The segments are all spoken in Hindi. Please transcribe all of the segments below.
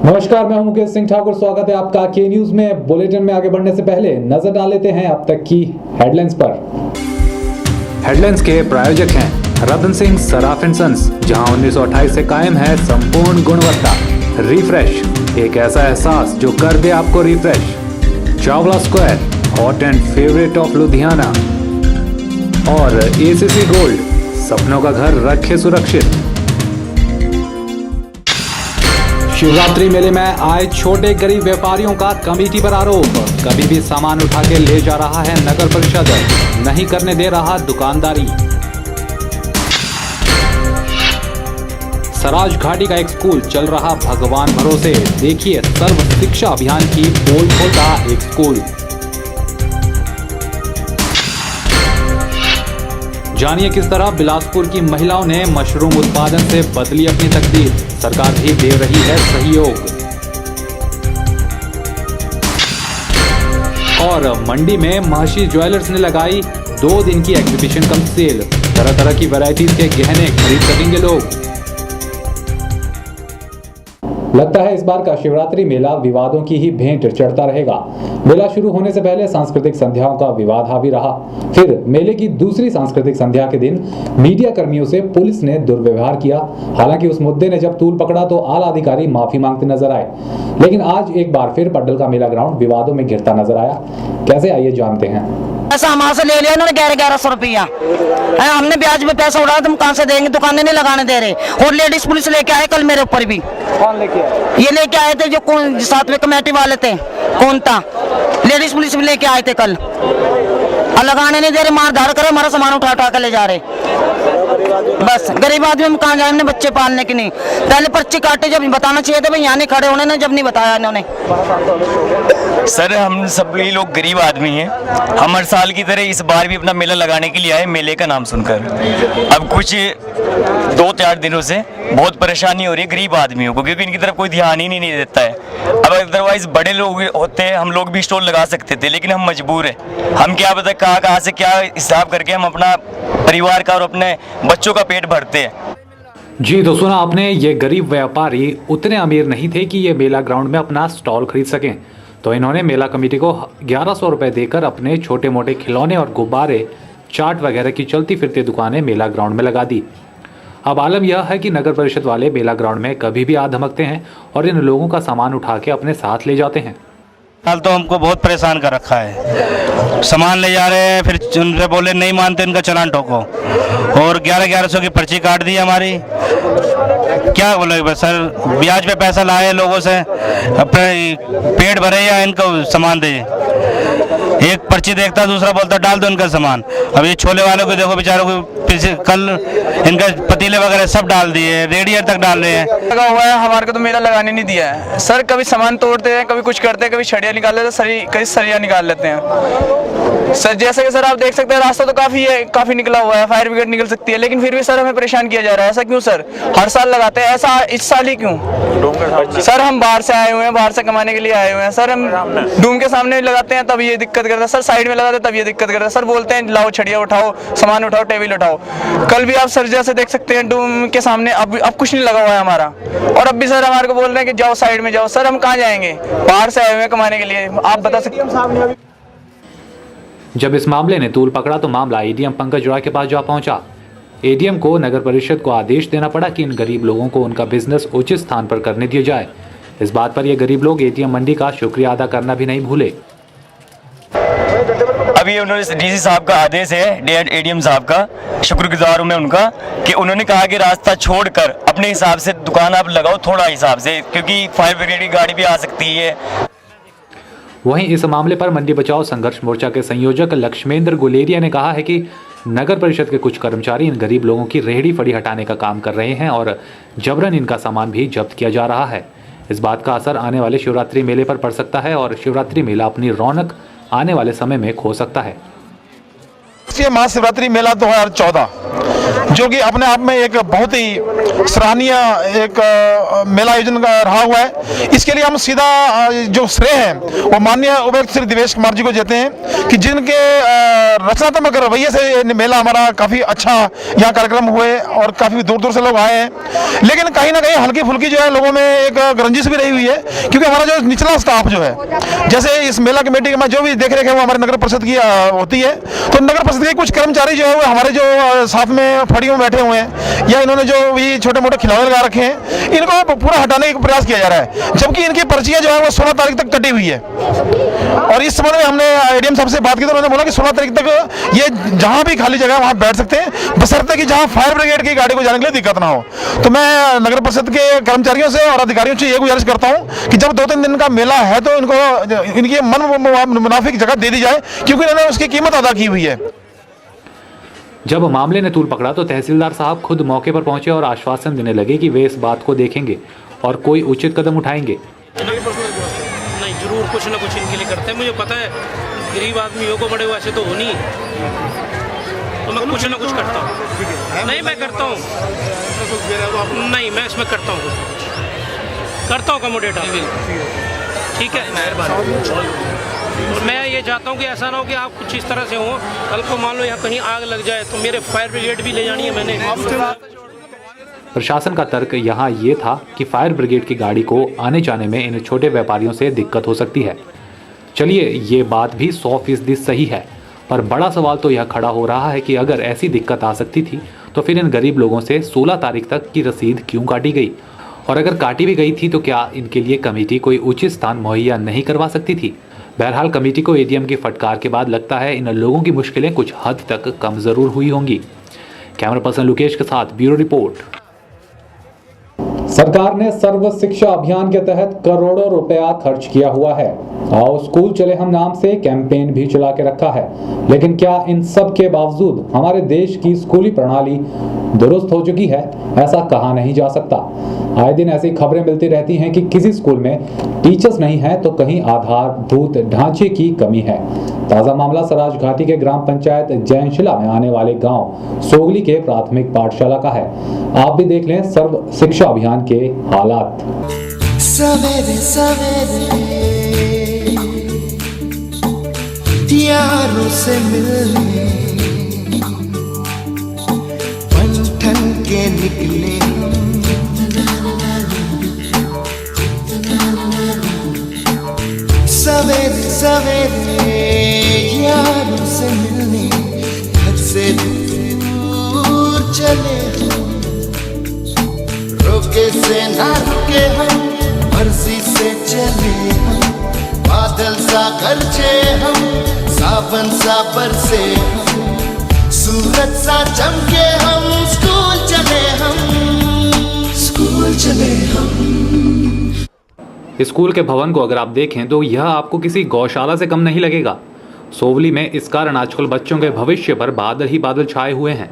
नमस्कार, मैं हूं मुकेश सिंह ठाकुर। स्वागत है आपका के न्यूज में। बुलेटिन में आगे बढ़ने से पहले नजर डाल लेते हैं अब तक की हेडलाइंस पर। हेडलाइंस के प्रायोजक हैं रतन सिंह सराफ एंड सन्स, जहां 1928 से कायम है संपूर्ण गुणवत्ता। रिफ्रेश, एक ऐसा एहसास जो कर दे आपको refresh. Chawla square, hot and favourite of Ludhiana. और एसीसी गोल्ड, सपनों का घर रखे सुरक्षित। शिवरात्रि मेले में आए छोटे गरीब व्यापारियों का कमेटी पर आरोप। कभी भी सामान उठा के ले जा रहा है नगर परिषद, नहीं करने दे रहा दुकानदारी। सराज घाटी का एक स्कूल चल रहा भगवान भरोसे। देखिए सर्व शिक्षा अभियान की पोल खोलता एक स्कूल। जानिए किस तरह बिलासपुर की महिलाओं ने मशरूम उत्पादन से बदली अपनी तकदीर। सरकार भी दे रही है सहयोग। और मंडी में महर्षि ज्वेलर्स ने लगाई 2 दिन की एग्जीबिशन कम सेल। तरह तरह की वैरायटीज के गहने खरीद सकेंगे लोग। लगता है इस बार का शिवरात्रि मेला विवादों की ही भेंट चढ़ता रहेगा। मेला शुरू होने से पहले सांस्कृतिक संध्याओं का विवाद हावी रहा। फिर मेले की दूसरी सांस्कृतिक संध्या के दिन मीडिया कर्मियों से पुलिस ने दुर्व्यवहार किया। हालांकि उस मुद्दे ने जब तूल पकड़ा तो आला अधिकारी माफी मांगते नजर आए। लेकिन आज एक बार फिर पड्डल का मेला ग्राउंड विवादों में घिरता नजर आया। कैसे, आइए जानते हैं। ऐसा हमारे से ले लिया इन्होंने 1100 रुपया। हमने ब्याज में पैसा उड़ाया, तुम कहाँ से देंगे? दुकानें नहीं लगाने दे रहे। और लेडीज पुलिस लेके आए कल मेरे ऊपर भी। कौन लेके आए? ये लेके आए थे जो कौन साथ में कमेटी वाले थे, कौन था, लेडीज पुलिस भी लेके आए थे कल। और लगाने नहीं दे रहे, मार धार करे, हमारा सामान उठा उठा कर ले जा रहे। बस गरीब आदमी हम कहाँ जाए, हमने बच्चे पालने की नहीं। पहले पर्ची काटे, जब बताना चाहिए था भाई यहाँ नहीं खड़े होने, जब नहीं बताया इन्होंने। सर हम सब लोग गरीब आदमी हैं। हम हर साल की तरह इस बार भी अपना मेला लगाने के लिए आए, मेले का नाम सुनकर। अब कुछ 2-4 दिनों से बहुत परेशानी हो रही है गरीब आदमियों को, क्योंकि इनकी तरफ कोई ध्यान ही नहीं देता है। अब अदरवाइज बड़े लोग होते हैं, हम लोग भी स्टॉल लगा सकते थे, लेकिन हम मजबूर हैं। हम क्या पता कहाँ से क्या हिसाब करके हम अपना परिवार का और अपने बच्चों का पेट भरते हैं। जी तो सुना आपने, ये गरीब व्यापारी उतने अमीर नहीं थे कि ये मेला ग्राउंड में अपना स्टॉल खरीद सकें। तो इन्होंने मेला कमेटी को 1100 रुपए देकर अपने छोटे मोटे खिलौने और गुब्बारे, चाट वगैरह की चलती फिरती दुकानें मेला ग्राउंड में लगा दी। अब आलम यह है कि नगर परिषद वाले मेला ग्राउंड में कभी भी आ धमकते हैं और इन लोगों का सामान उठा के अपने साथ ले जाते हैं। हाल तो हमको बहुत परेशान कर रखा है। सामान ले जा रहे हैं, फिर उनसे बोले नहीं मानते, उनका चालान ठोको। और 1100 की पर्ची काट दी हमारी। क्या बोले सर, ब्याज पे पैसा लाए लोगों से, अपने पेट भरे या इनको सामान दे। एक पर्ची देखता, दूसरा बोलता डाल दो इनका सामान। अब ये छोले वालों को देखो, बेचारों को कल इनका पतीले वगैरह सब डाल दिए, रेडियर तक डाल रहे हैं। लगा हुआ है, हमारे को तो मेला लगाने नहीं दिया है सर। कभी सामान तोड़ते हैं, कभी कुछ करते हैं, कभी छड़िया निकाल लेते हैं, कभी सरिया निकाल लेते हैं सर। जैसे कि सर आप देख सकते हैं, रास्ता तो काफी निकला हुआ है, फायर ब्रिगेड निकल सकती है, लेकिन फिर भी सर हमें परेशान किया जा रहा है। ऐसा क्यों सर? हर साल लगाते हैं, ऐसा इस साल ही क्यों? सर हम बाहर से आए हुए हैं, बाहर से कमाने के लिए आए हुए हैं सर। हम डूम के सामने लगाते हैं तब ये दिक्कत करता है सर, साइड में लगाते हैं तब ये दिक्कत करता है सर। बोलते हैं लाओ छड़िया उठाओ, सामान उठाओ, टेबल उठाओ। कल भी आप सर जैसे देख सकते हैं डूम के सामने अब कुछ नहीं लगा हुआ है हमारा। और अब भी सर हमारे को बोल रहे हैं कि जाओ साइड में जाओ। सर हम कहाँ जाएंगे? बाहर से आए हुए हैं कमाने के लिए, आप बता सकते हैं। जब इस मामले ने तूल पकड़ा तो मामला एडीएम पंकज रॉय के पास जा पहुंचा। एडीएम को नगर परिषद को आदेश देना पड़ा कि इन गरीब लोगों को उनका बिजनेस उचित स्थान पर करने दिया जाए। इस बात पर ये गरीब लोग एटीएम मंडी का शुक्रिया अदा करना भी नहीं भूले। अभी उन्होंने डीसी साहब का आदेश है, एडीएम साहब का, शुक्रगुजार हूं मैं उनका, कि उन्होंने कहा कि रास्ता छोड़कर अपने हिसाब से दुकान आप लगाओ, थोड़ा हिसाब से, क्योंकि फायर ब्रिगेड की गाड़ी भी आ सकती है। वहीं इस मामले पर मंडी बचाओ संघर्ष मोर्चा के संयोजक लक्ष्मेंद्र गुलेरिया ने कहा है कि नगर परिषद के कुछ कर्मचारी इन गरीब लोगों की रेहड़ी फड़ी हटाने का काम कर रहे हैं और जबरन इनका सामान भी जब्त किया जा रहा है। इस बात का असर आने वाले शिवरात्रि मेले पर पड़ सकता है और शिवरात्रि मेला अपनी रौनक आने वाले समय में खो सकता है। महाशिवरात्रि मेला 2014 जो कि अपने आप में एक बहुत ही सराहनीय एक मेला आयोजन रहा हुआ है। इसके लिए हम सीधा जो श्रेय है वो माननीय उपायुक्त श्री दिवेश कुमार जी को देते हैं कि जिनके रचनात्मक रवैये से मेला हमारा काफ़ी अच्छा यहाँ कार्यक्रम हुए और काफ़ी दूर दूर से लोग आए हैं। लेकिन कहीं ना कहीं हल्की फुल्की जो है लोगों में एक रंजिश भी रही हुई है, क्योंकि हमारा जो निचला स्टाफ जो है, जैसे इस मेला कमेटी में जो भी देख रेख है वो हमारे नगर परिषद की होती है, तो नगर परिषद के कुछ कर्मचारी जो है वो हमारे जो साथ में फड़ियों में बैठे हुए हैं या इन्होंने जो भी छोटे मोटे खिलौने लगा रखे हैं, इनको पूरा हटाने का प्रयास किया जा रहा है, जबकि इनकी पर्चियां जो है वो 16 तारीख तक कटी हुई है। और इस संबंध में हमने एडीएम साहब से बात की तो उन्होंने बोला कि 16 तारीख तक ये जहां भी खाली जगह है वहां बैठ सकते हैं, बशर्ते कि जहां फायर ब्रिगेड की गाड़ी को जाने के लिए दिक्कत ना हो। तो मैं नगर परिषद के कर्मचारियों से और अधिकारियों से ये गुजारिश करता हूं कि जब 2-3 दिन का मेला है तो इनको इनकी मन मुनाफिक जगह दे दी जाए, क्योंकि इन्होंने उसकी कीमत अदा की हुई है। जब मामले ने तूल पकड़ा तो तहसीलदार साहब खुद मौके पर पहुंचे और आश्वासन देने लगे कि वे इस बात को देखेंगे और कोई उचित कदम उठाएंगे। नहीं, जरूर कुछ ना कुछ इनके लिए करते हैं। मुझे पता है गरीब आदमियों को बड़े वैसे तो हो नहीं, तो मैं कुछ ना कुछ करता हूँ। नहीं, मैं करता हूँ, नहीं मैं इसमें करता हूँ कमोडेट। ठीक है, मेहरबानी। मैं ये चाहता हूँ कि ऐसा ना हो कि आप कुछ इस तरह से हो, कल को मान लो यहाँ कहीं आग लग जाए तो मेरे फायर ब्रिगेड भी ले जानी है मैंने। प्रशासन का तर्क यहाँ ये था कि फायर ब्रिगेड की गाड़ी को आने जाने में इन छोटे व्यापारियों से दिक्कत हो सकती है। चलिए, ये बात भी 100% सही है, पर बड़ा सवाल तो यह खड़ा हो रहा है कि अगर ऐसी दिक्कत आ सकती थी तो फिर इन गरीब लोगों से 16 तारीख तक की रसीद क्यों काटी गई, और अगर काटी भी गई थी तो क्या इनके लिए कमेटी कोई उचित स्थान मुहैया नहीं करवा सकती थी। बहरहाल कमेटी को एडीएम की फटकार के बाद लगता है इन लोगों की मुश्किलें कुछ हद तक कम जरूर हुई होंगी। कैमरा पर्सन लुकेश के साथ ब्यूरो रिपोर्ट। सरकार ने सर्व शिक्षा अभियान के तहत करोड़ों रुपया खर्च किया हुआ है। आओ स्कूल चले हम नाम से कैंपेन भी चला के रखा है, लेकिन क्या इन सब के बावजूद हमारे देश की स्कूली प्रणाली दुरुस्त हो चुकी है? ऐसा कहा नहीं जा सकता। आए दिन ऐसी खबरें मिलती रहती हैं कि किसी स्कूल में टीचर्स नहीं है तो कहीं आधारभूत ढांचे की कमी है। ताजा मामला सराज घाटी के ग्राम पंचायत जैनशिला में आने वाले गांव सोगली के प्राथमिक पाठशाला का है। आप भी देख लें सर्व शिक्षा अभियान के हालात। सवेरे सवेरे यारों से मिलने पंठन के निकले सवेरे सवेरे यारों से मिलने घर से दूर चले रुके से ना रुके हम मर्जी से चले हम बादल सा गरजे हम सावन सा बरसे हम सूरज सा चमके हम स्कूल चले हम। स्कूल के भवन को अगर आप देखें तो यह आपको किसी गौशाला से कम नहीं लगेगा। सोवली में इस कारण आजकल बच्चों के भविष्य पर बादल ही बादल छाए हुए हैं।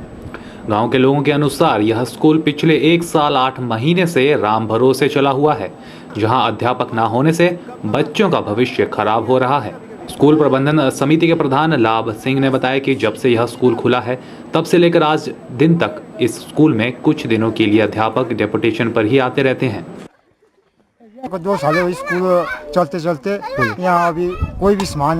गांव के लोगों के अनुसार यह स्कूल पिछले 1 साल 8 महीने से राम भरोसे चला हुआ है, जहां अध्यापक ना होने से बच्चों का भविष्य खराब हो रहा है। स्कूल प्रबंधन समिति के प्रधान लाभ सिंह ने बताया कि जब से यह स्कूल खुला है तब से लेकर आज दिन तक इस स्कूल में कुछ दिनों के लिए अध्यापक डेपुटेशन पर ही आते रहते हैं। 2 साल हुए स्कूल चलते चलते, यहाँ अभी कोई भी सामान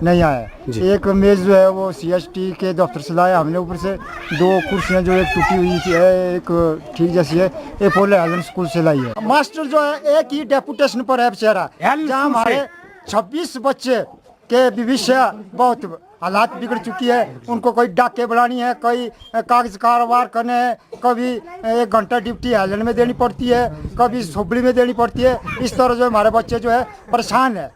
नहीं आया। एक मेज जो है वो CST के दफ्तर से लाया हमने, ऊपर से 2 कुर्सियाँ जो एक टूटी हुई थी एक ठीक जैसी है, एक पोले हेलन स्कूल से लाई है। मास्टर जो है एक ही डेपुटेशन पर है बेचारा, जहाँ हमारे 26 बच्चे के भविष्य बहुत हालात बिगड़ चुकी है। उनको कोई डाके बढ़ानी है, कोई कागज कारोबार करने है, कभी 1 घंटा ड्यूटी हेलन में देनी पड़ती है, कभी सोबली में देनी पड़ती है। इस तरह जो हमारे बच्चे जो है परेशान है।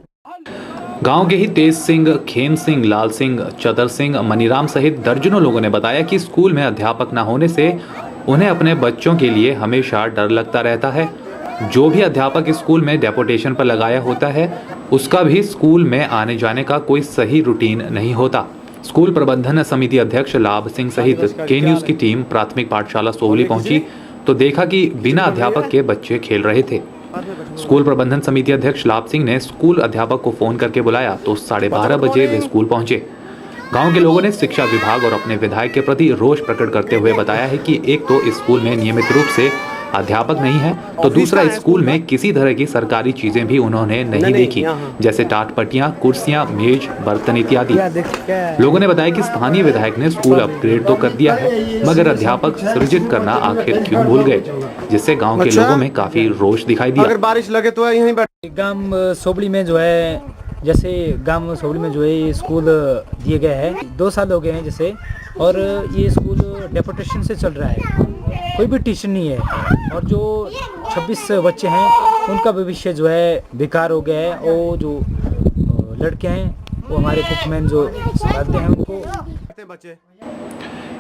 गांव के ही तेज सिंह, खेम सिंह, लाल सिंह, चतर सिंह, मनीराम सहित दर्जनों लोगों ने बताया कि स्कूल में अध्यापक न होने से उन्हें अपने बच्चों के लिए हमेशा डर लगता रहता है। जो भी अध्यापक स्कूल में डेपुटेशन पर लगाया होता है उसका भी स्कूल में आने जाने का कोई सही रूटीन नहीं होता। स्कूल प्रबंधन समिति अध्यक्ष लाभ सिंह सहित के न्यूज की टीम प्राथमिक पाठशाला सोवली पहुंची तो देखा कि बिना अध्यापक के बच्चे खेल रहे थे। स्कूल प्रबंधन समिति अध्यक्ष लाभ सिंह ने स्कूल अध्यापक को फोन करके बुलाया तो 12:30 बजे वे स्कूल पहुंचे। गांव के लोगों ने शिक्षा विभाग और अपने विधायक के प्रति रोष प्रकट करते हुए बताया है कि एक तो इस स्कूल में नियमित रूप से अध्यापक नहीं है, तो दूसरा स्कूल में किसी तरह की सरकारी चीजें भी उन्होंने नहीं देखी, जैसे टाट पट्टियां, कुर्सियां, मेज, बर्तन इत्यादि। लोगों ने बताया कि स्थानीय विधायक ने स्कूल अपग्रेड तो कर दिया है, मगर अध्यापक सृजित करना आखिर क्यों भूल गए, जिससे गांव के लोगों में काफी रोष दिखाई दिया। अगर बारिश लगे तो यहीं गांव सोबली में जो है, जैसे गांव सोबली में जो है ये स्कूल दिए गए हैं, 2 साल हो गए हैं जैसे, और ये स्कूल डेपुटेशन से चल रहा है, कोई भी टीचर नहीं है, और जो 26 बच्चे हैं उनका भविष्य जो है बेकार हो गया है। और जो लड़के हैं वो हमारे कुकमैन जो संभालते हैं उनको।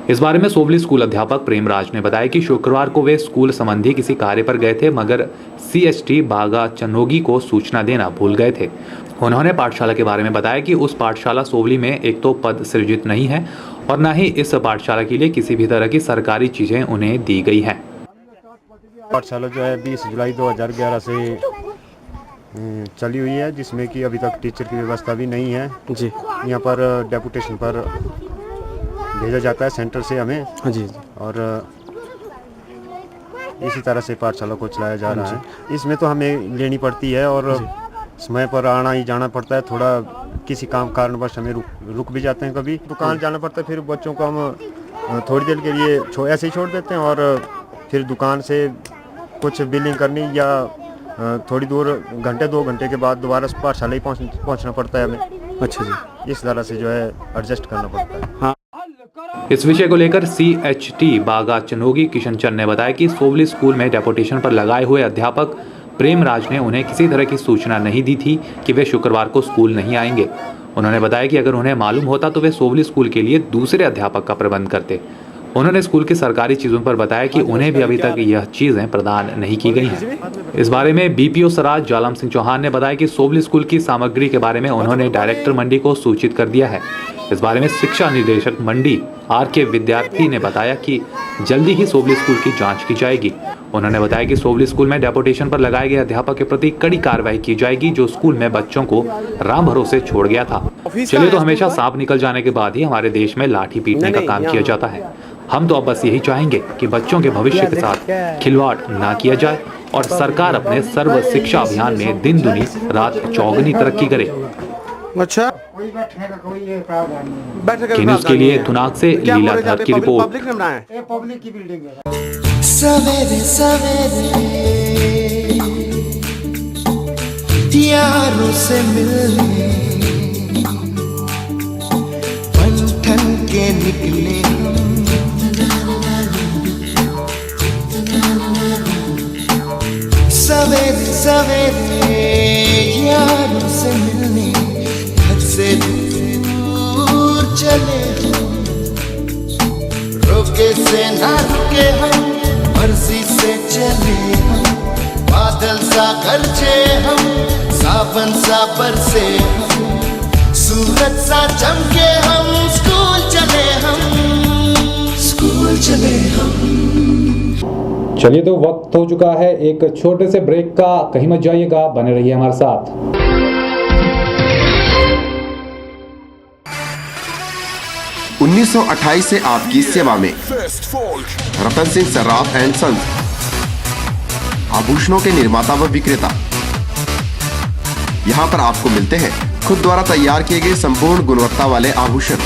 इस बारे में सोबली स्कूल अध्यापक प्रेमराज ने बताया कि शुक्रवार को वे स्कूल संबंधी किसी कार्य पर गए थे, मगर CST बागा चनोगी को सूचना देना भूल गए थे। उन्होंने पाठशाला के बारे में बताया कि उस पाठशाला सोबली में एक तो पद सृजित नहीं है और न ही इस पाठशाला के लिए किसी भी तरह की सरकारी चीजें उन्हें दी गई हैं। पाठशाला जो है 20 जुलाई 2011 से चली हुई है, जिसमें कि अभी तक टीचर की व्यवस्था भी नहीं है जी। यहाँ पर डेपुटेशन पर भेजा जाता है सेंटर से हमें जी, और इसी तरह से पाठशाला को चलाया जा रहा है। इसमें तो हमें लेनी पड़ती है और समय पर आना ही जाना पड़ता है। थोड़ा किसी काम कारणवश हमें रुक भी जाते हैं, कभी दुकान जाना पड़ता है, फिर बच्चों को हम थोड़ी देर के लिए ऐसे ही छोड़ देते हैं, और फिर दुकान से कुछ बिलिंग करनी या थोड़ी दूर घंटे 2 घंटे के बाद दोबारा पाठशाला ही पहुंचना पड़ता है हमें। अच्छा जी, इस तरह से जो है एडजस्ट करना पड़ता है। हाँ। इस विषय को लेकर CHT बागा चनोगी किशन चंद ने बताया कि सोबली स्कूल में डेपुटेशन पर लगाए हुए अध्यापक प्रेमराज ने उन्हें किसी तरह की सूचना नहीं दी थी कि वे शुक्रवार को स्कूल नहीं आएंगे। उन्होंने बताया कि अगर उन्हें मालूम होता तो वे सोबली स्कूल के लिए दूसरे अध्यापक का प्रबंध करते। उन्होंने स्कूल की सरकारी चीज़ों पर बताया कि उन्हें भी अभी तक यह चीज़ें प्रदान नहीं की गई हैं। इस बारे में BPO सराज जालम सिंह चौहान ने बताया कि सोबली स्कूल की सामग्री के बारे में उन्होंने डायरेक्टर मंडी को सूचित कर दिया है। इस बारे में शिक्षा निदेशक मंडी RK विद्यार्थी ने बताया कि जल्दी ही सोबली स्कूल की जांच की जाएगी। उन्होंने बताया कि सोबली स्कूल में डेपुटेशन पर लगाए गए अध्यापक के प्रति कड़ी कार्रवाई की जाएगी, जो स्कूल में बच्चों को राम भरोसे छोड़ गया था। चलिए, तो हमेशा सांप निकल जाने के बाद ही हमारे देश में लाठी पीटने का काम किया जाता है। हम तो अब बस यही चाहेंगे कि बच्चों के भविष्य के साथ खिलवाड़ ना किया जाए और सरकार अपने सर्व शिक्षा अभियान में दिन दुनी रात चौगुनी तरक्की करे। अच्छा, न्यूज़ के लिए थुनाग से लीलाधर की रिपोर्ट। पब्लिक की बिल्डिंग है। सवेरे सवेरे यारों से मिलने बन ठन के निकले सवेरे सवेरे यारों से मिलने घर से दूर चले हम, रोके से ना रुके हम, मर्जी से चले हम, बादल सा गरजे हम, सावन सा बरसे हम, सूरज सा चमके हम, स्कूल चले हम। चलिए, तो वक्त हो चुका है एक छोटे से ब्रेक का। कहीं मत जाइएगा, बने रहिए हमारे साथ। 1928 से आपकी सेवा में रतन सिंह सर्राफ एंड सन्स, आभूषणों के निर्माता व विक्रेता। यहाँ पर आपको मिलते हैं खुद द्वारा तैयार किए गए संपूर्ण गुणवत्ता वाले आभूषण।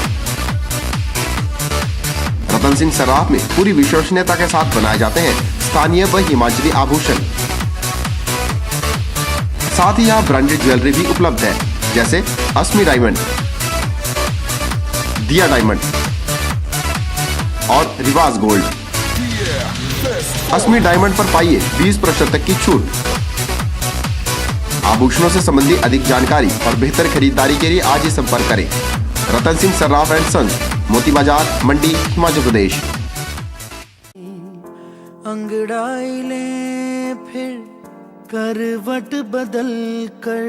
रतन सिंह सर्राफ में पूरी विश्वसनीयता के साथ बनाए जाते हैं स्थानीय व हिमाचली आभूषण। साथ ही यहाँ ब्रांडेड ज्वेलरी भी उपलब्ध है, जैसे अस्मी डायमंड, दिया डायमंड और रिवाज गोल्ड। अस्मी डायमंड पर पाइए 20% तक की छूट। आभूषणों से संबंधित अधिक जानकारी और बेहतर खरीदारी के लिए आज ही संपर्क करें। रतन सिंह सर्राफ एंड सन्स, मोती बाजार, मंडी, हिमाचल प्रदेश। अंगड़ाई ले फिर करवट बदल कर,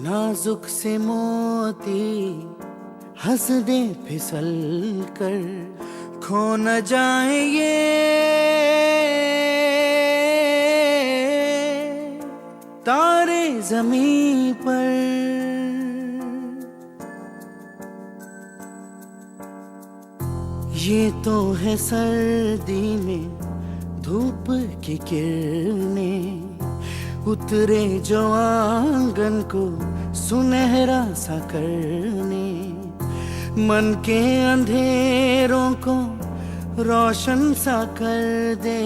नाजुक से मोती हंस दे फिसल कर, खो न जाए ये तारे जमीन पर। ये तो है सर्दी में धूप की किरणें, उतरे जो आंगन को सुनहरा सा करने, मन के अंधेरों को रोशन सा कर दे,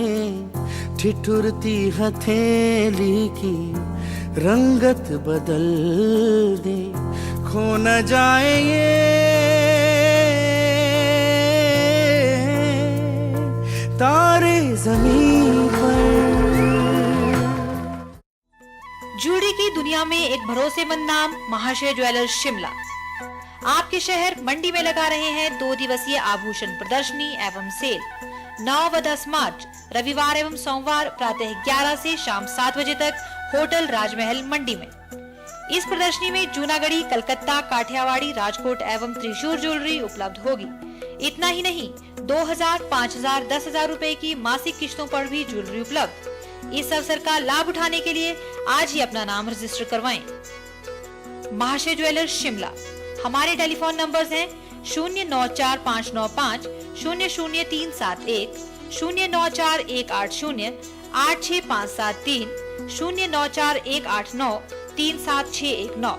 ठिठुरती हथेली की रंगत बदल दे, खो न जाए ये तारे जमीन पर। जूड़ी की दुनिया में एक भरोसेमंद नाम महाशय ज्वेलर्स शिमला आपके शहर मंडी में लगा रहे हैं 2 दिवसीय आभूषण प्रदर्शनी एवं सेल 9 व 10 मार्च रविवार एवं सोमवार प्रातः 11 से शाम 7 बजे तक होटल राजमहल मंडी में। इस प्रदर्शनी में जूनागढ़ी, कलकत्ता, काठियावाड़ी, राजकोट एवं त्रिशूर ज्वेलरी उपलब्ध होगी। इतना ही नहीं, 2000, 5000, 10,000 रुपए की मासिक किश्तों पर भी ज्वेलरी उपलब्ध। इस अवसर का लाभ उठाने के लिए आज ही अपना नाम रजिस्टर करवाएं। महाशय ज्वेलर्स शिमला। हमारे टेलीफोन नंबर्स हैं 094595 00371, 094180 86573, 094189 37619।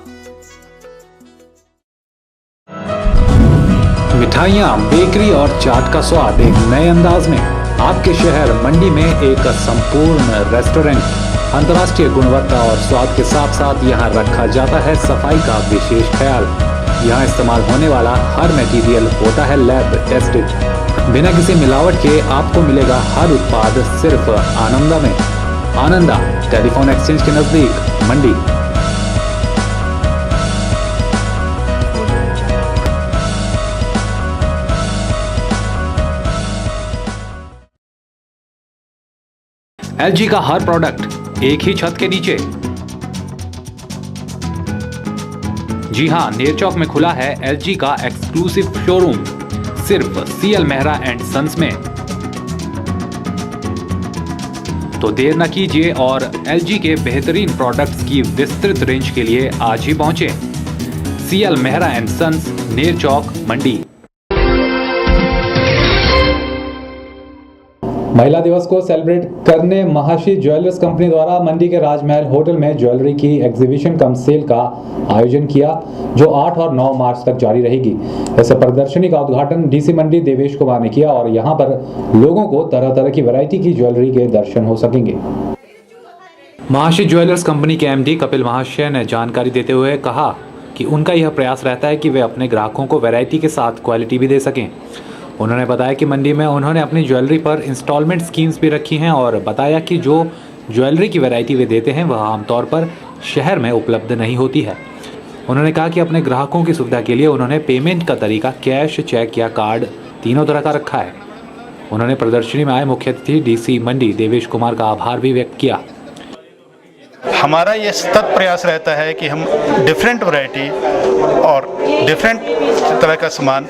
मिठाइयाँ, बेकरी और चाट का स्वाद एक नए अंदाज में। आपके शहर मंडी में एक संपूर्ण रेस्टोरेंट। अंतर्राष्ट्रीय गुणवत्ता और स्वाद के साथ साथ यहाँ रखा जाता है सफाई का विशेष ख्याल। यहाँ इस्तेमाल होने वाला हर मटेरियल होता है लैब टेस्टेड। बिना किसी मिलावट के आपको मिलेगा हर उत्पाद सिर्फ आनंदा में। आनंदा टेलीफोन एक्सचेंज के नजदीक मंडी। LG का हर प्रोडक्ट एक ही छत के नीचे। जी हां, नेरचौक में खुला है LG का एक्सक्लूसिव शोरूम सिर्फ CL मेहरा एंड सन्स में। तो देर न कीजिए और LG के बेहतरीन प्रोडक्ट्स की विस्तृत रेंज के लिए आज ही पहुंचे CL Mehra and sons, Nerchowk, Mandi. महिला दिवस को सेलिब्रेट करने महाशय ज्वेलर्स कंपनी द्वारा मंडी के राजमहल होटल में ज्वेलरी की एग्जीबिशन कम सेल का आयोजन किया, जो 8 और 9 मार्च तक जारी रहेगी। इस प्रदर्शनी का उद्घाटन DC मंडी देवेश कुमार ने किया और यहां पर लोगों को तरह तरह की वैरायटी की ज्वेलरी के दर्शन हो सकेंगे। महाशय ज्वेलर्स कंपनी के MD कपिल महाशय ने जानकारी देते हुए कहा कि उनका यह प्रयास रहता है कि वे अपने ग्राहकों को वैरायटी के साथ क्वालिटी भी दे सकें। उन्होंने बताया कि मंडी में उन्होंने अपनी ज्वेलरी पर इंस्टॉलमेंट स्कीम्स भी रखी हैं और बताया कि जो ज्वेलरी की वैरायटी वे देते हैं वह आमतौर पर शहर में उपलब्ध नहीं होती है। उन्होंने कहा कि अपने ग्राहकों की सुविधा के लिए उन्होंने पेमेंट का तरीका कैश, चेक या कार्ड तीनों तरह का रखा है। उन्होंने प्रदर्शनी में आए मुख्य अतिथि DC मंडी देवेश कुमार का आभार भी व्यक्त किया। हमारा ये सतत प्रयास रहता है कि हम डिफरेंट वैरायटी और डिफरेंट तरह का सामान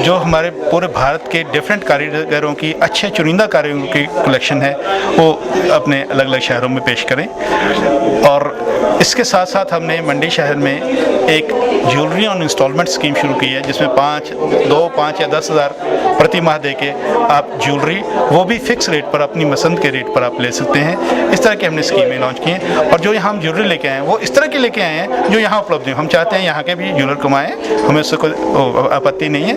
जो हमारे पूरे भारत के डिफरेंट कारीगरों की अच्छे चुनिंदा कारीगरों की कलेक्शन है वो अपने अलग अलग शहरों में पेश करें। और इसके साथ साथ हमने मंडी शहर में एक ज्वेलरी ऑन इंस्टॉलमेंट स्कीम शुरू की है, जिसमें 2, 5 या 10 हज़ार प्रति माह दे के आप ज्वेलरी वो भी फिक्स रेट पर अपनी पसंद के रेट पर आप ले सकते हैं। इस तरह की हमने स्कीमें लॉन्च की हैं और जो यहाँ हम ज्वेलरी लेके आए हैं वो इस तरह की लेके आए हैं जो यहाँ उपलब्ध है। हम चाहते हैं यहाँ के भी ज्वेलर कमाएं, हमें उससे कोई आपत्ति नहीं है,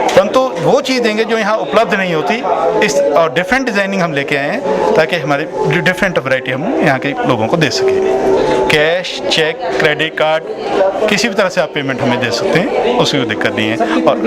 परंतु वो चीज़ देंगे जो यहाँ उपलब्ध नहीं होती। इस और डिफरेंट डिज़ाइनिंग हम लेके आए हैं ताकि हमारे डिफरेंट वैरायटी हम यहाँ के लोगों को दे सकें। कैश, चेक, क्रेडिट कार्ड, किसी भी तरह से आप पेमेंट हमें दे सकते हैं, उसकी कोई दिक्कत नहीं है। और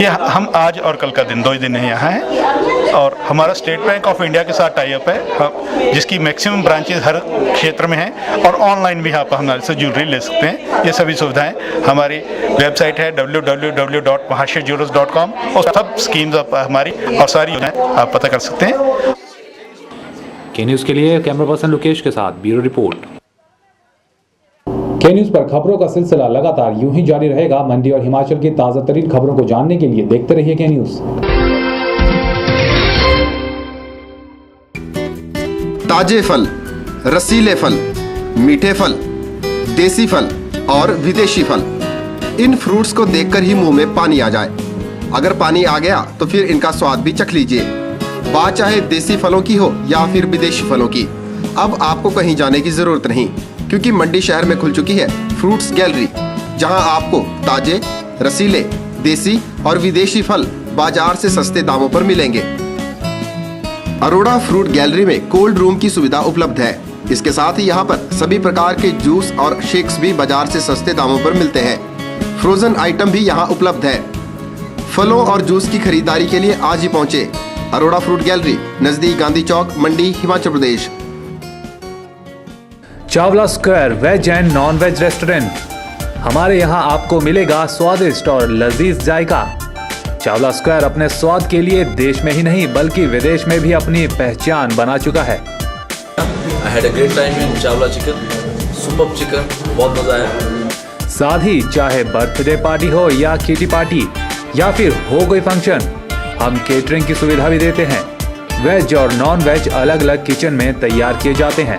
ये हम आज और कल का दिन 2 ही दिन यहाँ हैं और हमारा स्टेट बैंक ऑफ इंडिया के साथ टाई अप है, जिसकी मैक्सिमम ब्रांचेज हर क्षेत्र में हैं और ऑनलाइन भी आप हमारे से ज्वेलरी ले सकते हैं। ये सभी सुविधाएं हमारी वेबसाइट है www.mahashayjewelers.com और सब स्कीम्स आप हमारी और सारी योजनाएं आप पता कर सकते हैं। के न्यूज़ के लिए कैमरा पर्सन लोकेश के साथ ब्यूरो रिपोर्ट। के न्यूज़ पर खबरों का सिलसिला लगातार यूं ही जारी रहेगा। मंडी और हिमाचल की ताज़ा तरीन खबरों को जानने के लिए देखते रहिए के न्यूज़। ताजे फल, रसीले फल, मीठे फल, देसी फल और विदेशी फल, इन फ्रूट्स को देखकर ही मुंह में पानी आ जाए। अगर पानी आ गया तो फिर इनका स्वाद भी चख लीजिए। बात चाहे देसी फलों की हो या फिर विदेशी फलों की, अब आपको कहीं जाने की जरूरत नहीं, क्योंकि मंडी शहर में खुल चुकी है फ्रूट्स गैलरी, जहां आपको ताजे, रसीले, देसी और विदेशी फल बाजार से सस्ते दामों पर मिलेंगे। अरोड़ा फ्रूट गैलरी में कोल्ड रूम की सुविधा उपलब्ध है। इसके साथ ही यहाँ पर सभी प्रकार के जूस और शेक्स भी बाजार से सस्ते दामों पर मिलते हैं। फ्रोजन आइटम भी यहाँ उपलब्ध है। फलों और जूस की खरीदारी के लिए आज ही पहुँचे अरोड़ा फ्रूट गैलरी, नजदीक Gandhi Chowk, Mandi, Himachal Pradesh. Chawla square veg and non veg restaurant. हमारे यहाँ आपको मिलेगा स्वादिष्ट और लजीज जायका। चावला स्क्वायर अपने स्वाद के लिए देश में ही नहीं बल्कि विदेश में भी अपनी पहचान बना चुका है। I had a great time in Chawla chicken, super chicken, बहुत मजा आया। साथ ही चाहे बर्थडे पार्टी हो या किटी पार्टी या फिर हो कोई फंक्शन, हम केटरिंग की सुविधा भी देते हैं। वेज और नॉन वेज अलग अलग किचन में तैयार किए जाते हैं।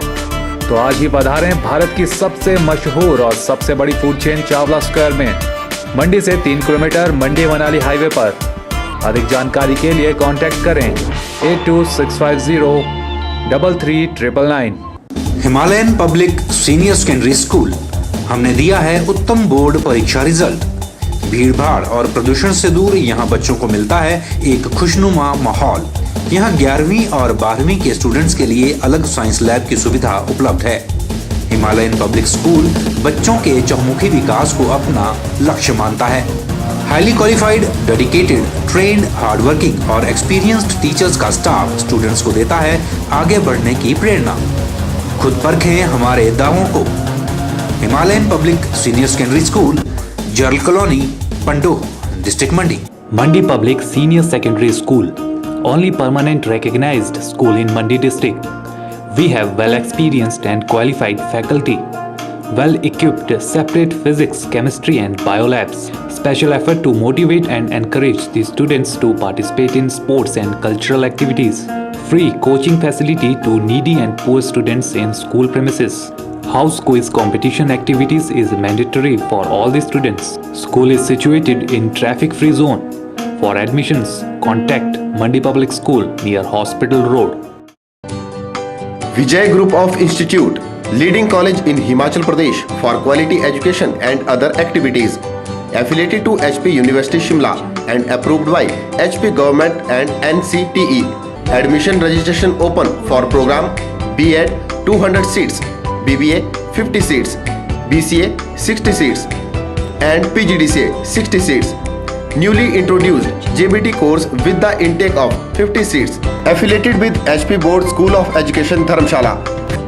तो आज ही पधारें भारत की सबसे मशहूर और सबसे बड़ी फूड चेन चावला स्क्वायर में, मंडी से 3 किलोमीटर, मंडी मनाली हाईवे पर। अधिक जानकारी के लिए कांटेक्ट करें 8265033999। Himalayan public senior secondary school, हमने दिया है उत्तम बोर्ड परीक्षा रिजल्ट। भीड़ भाड़ और प्रदूषण से दूर यहाँ बच्चों को मिलता है एक खुशनुमा माहौल। यहाँ 11वीं और 12वीं के स्टूडेंट्स के लिए अलग साइंस लैब की सुविधा उपलब्ध है। हिमालयन पब्लिक स्कूल बच्चों के चहुमुखी विकास को अपना लक्ष्य मानता है। Highly qualified, dedicated, trained, hard working और एक्सपीरियंस्ड टीचर्स का स्टाफ स्टूडेंट्स को देता है आगे बढ़ने की प्रेरणा। खुद परखें हमारे दावों को। Himalayan public senior secondary school, जर्ल colony, Pandoh, district Mandi. Mandi public senior secondary school, only permanent recognized school in Mandi district. We have well experienced and qualified faculty, well equipped separate physics, chemistry and bio labs. Special effort to motivate and encourage the students to participate in sports and cultural activities. Free coaching facility to needy and poor students in school premises. House quiz competition activities is mandatory for all the students. School is situated in traffic free zone. For admissions, contact Mandi Public School near Hospital Road. Vijay Group of Institute, leading college in Himachal Pradesh for quality education and other activities. Affiliated to HP University Shimla and approved by HP Government and NCTE. Admission registration open for program B.Ed 200 seats, BBA 50 seats, BCA 60 seats and PGDCA 60 seats. Newly introduced JBT course with the intake of 50 seats. Affiliated with HP Board School of Education Dharamshala.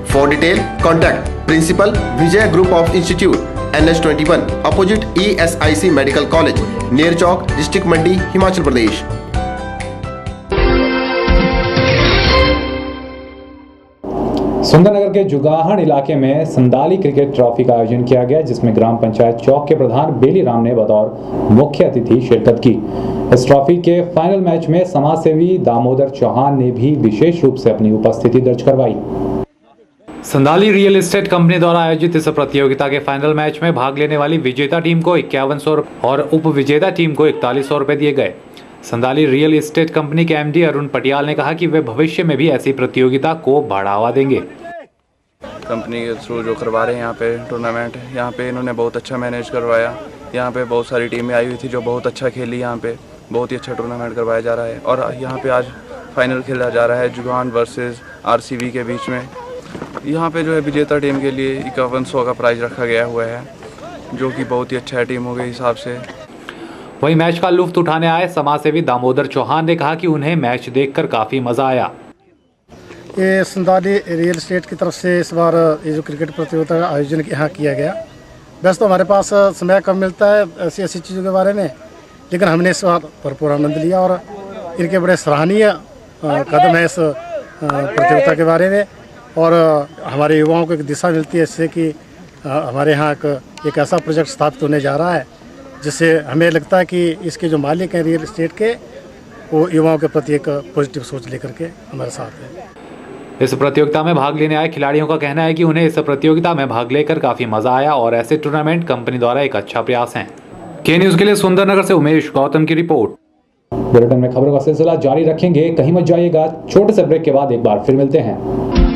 For detail, contact Principal Vijay Group of Institute, NH21, opposite ESIC Medical College, near Chowk, District Mandi, Himachal Pradesh. Sundarnagar के जुगाहण इलाके में संदाली क्रिकेट ट्रॉफी का आयोजन किया गया, जिसमें ग्राम पंचायत चौक के प्रधान बेली राम ने बतौर मुख्य अतिथि शिरकत की। इस ट्रॉफी के फाइनल मैच में समाजसेवी दामोदर चौहान ने भी विशेष रूप से अपनी उपस्थिति दर्ज करवाई। संदाली रियल एस्टेट कंपनी द्वारा आयोजित इस प्रतियोगिता के फाइनल मैच में भाग लेने वाली विजेता टीम को 5100 और उप विजेता टीम को 4100 रुपए दिए गए। संदाली रियल एस्टेट कंपनी के एमडी अरुण पटियाल ने कहा कि वे भविष्य में भी ऐसी प्रतियोगिता को बढ़ावा देंगे। कंपनी के थ्रू जो करवा रहे हैं यहाँ पे टूर्नामेंट, यहाँ पे इन्होंने बहुत अच्छा मैनेज करवाया। यहाँ पे बहुत सारी टीमें आई हुई थी जो बहुत अच्छा खेली। यहाँ पे बहुत ही अच्छा टूर्नामेंट करवाया जा रहा है और यहाँ पे आज फाइनल खेला जा रहा है जुगान वर्सेस आरसीबी के बीच में। यहाँ पे जो है विजेता टीम के लिए 5100 का प्राइज रखा गया हुआ है, जो कि बहुत ही अच्छा है टीमों के हिसाब से। वहीं मैच का लुत्फ उठाने आए समाजसेवी दामोदर चौहान ने कहा कि उन्हें मैच देखकर काफी मजा आया। ये संदाली रियल एस्टेट की तरफ से इस बार ये जो क्रिकेट प्रतियोगिता का आयोजन यहाँ किया गया। वैसे तो हमारे पास समय कम मिलता है ऐसी ऐसी चीज़ों के बारे में, लेकिन हमने इस बार भरपूर आनंद लिया और इनके बड़े सराहनीय कदम है इस प्रतियोगिता के बारे में। और हमारे युवाओं को एक दिशा मिलती है इससे कि हमारे यहाँ एक ऐसा प्रोजेक्ट स्थापित होने जा रहा है जिससे हमें लगता है कि इसके जो मालिक हैं रियल एस्टेट के, वो युवाओं के प्रति एक पॉजिटिव सोच लेकर के हमारे साथ हैं। इस प्रतियोगिता में भाग लेने आए खिलाड़ियों का कहना है कि उन्हें इस प्रतियोगिता में भाग लेकर काफी मजा आया और ऐसे टूर्नामेंट कंपनी द्वारा एक अच्छा प्रयास है। के न्यूज के लिए सुंदरनगर से उमेश गौतम की रिपोर्ट। बुलेटिन में खबरों का सिलसिला जारी रखेंगे, कहीं मत जाइएगा। छोटे से ब्रेक के बाद एक बार फिर मिलते हैं।